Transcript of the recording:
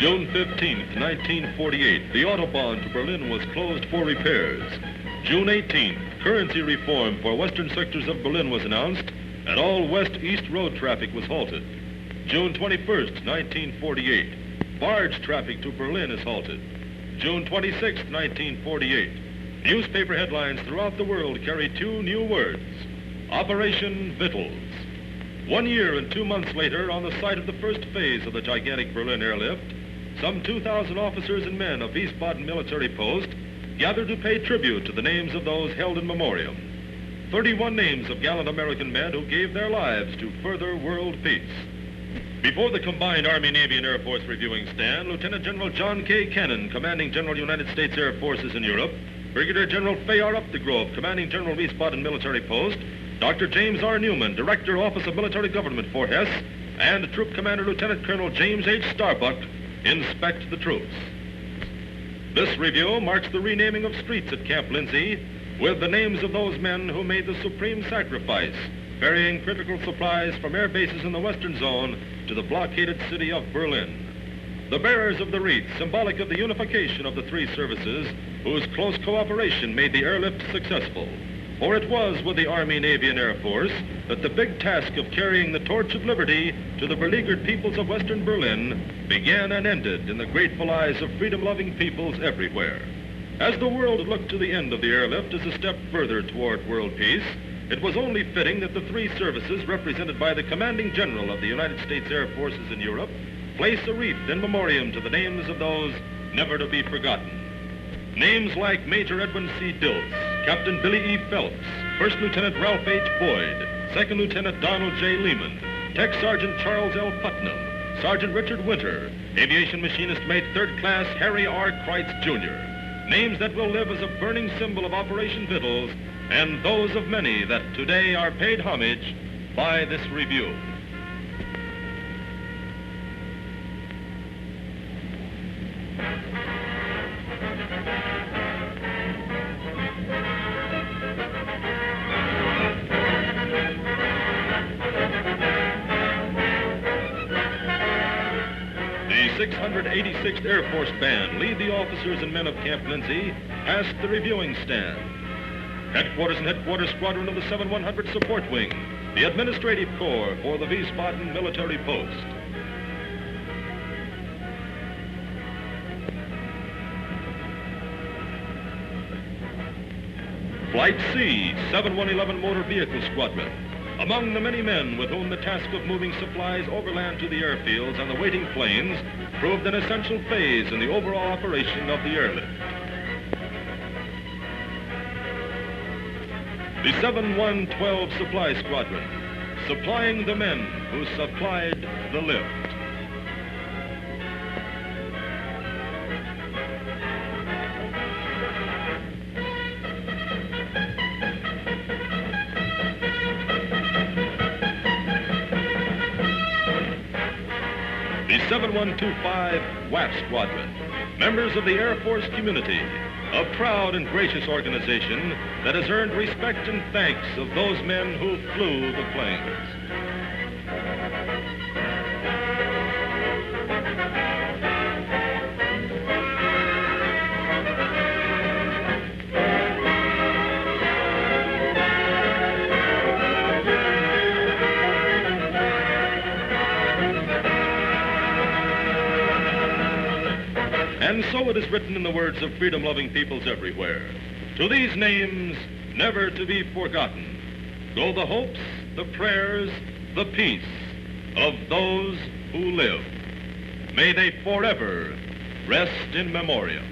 June 15th, 1948, the Autobahn to Berlin was closed for repairs. June 18th, currency reform for western sectors of Berlin was announced, and all west-east road traffic was halted. June 21st, 1948, barge traffic to Berlin is halted. June 26th, 1948, newspaper headlines throughout the world carry two new words: Operation Victuals. 1 year and 2 months later, on the site of the first phase of the gigantic Berlin Airlift, some 2,000 officers and men of Wiesbaden Military Post gathered to pay tribute to the names of those held in Memoriam. 31 names of gallant American men who gave their lives to further world peace. Before the combined Army, Navy, and Air Force reviewing stand, Lieutenant General John K. Kennan, Commanding General United States Air Forces in Europe, Brigadier General R Updegraf, Commanding General Wiesbaden Military Post, Dr. James R. Newman, Director, Office of Military Gov't for Hesse, and Troop Commander Lieutenant Colonel James H. Starbuck inspect the troops. This review marks the renaming of streets at Camp Lindsay with the names of those men who made the supreme sacrifice, ferrying critical supplies from air bases in the Western Zone to the blockaded city of Berlin. The bearers of the wreath, symbolic of the unification of the three services, whose close cooperation made the airlift successful. For it was with the Army, Navy, and Air Force that the big task of carrying the torch of liberty to the beleaguered peoples of Western Berlin began and ended in the grateful eyes of freedom-loving peoples everywhere. As the world looked to the end of the airlift as a step further toward world peace, it was only fitting that the three services, represented by the Commanding General of the United States Air Forces in Europe, place a wreath in memoriam to the names of those never to be forgotten. Names like Major Edwin C. Diltz, Captain Billy E. Phelps, First Lieutenant Ralph H. Boyd, Second Lieutenant Donald J. Lehman, Tech Sergeant Charles L. Putnam, Sergeant Richard Winter, Aviation Machinist Mate Third Class Harry R. Kreitz, Jr. Names that will live as a burning symbol of Operation Victuals, and those of many that today are paid homage by this review. The 686th Air Force Band lead the officers and men of Camp Lindsay past the reviewing stand. Headquarters and Headquarters Squadron of the 7100 Support Wing, the Administrative Corps for the Wiesbaden Military Post. Flight C, 7111 Motor Vehicle Squadron. Among the many men with whom the task of moving supplies overland to the airfields and the waiting planes proved an essential phase in the overall operation of the airlift. The 7112 Supply Squadron, supplying the men who supplied the lift. The 7125 WAAF Squadron, members of the Air Force community, a proud and gracious organization that has earned respect and thanks of those men who flew the planes. And so it is written in the words of freedom-loving peoples everywhere. To these names, never to be forgotten, go the hopes, the prayers, the peace of those who live. May they forever rest in memoriam.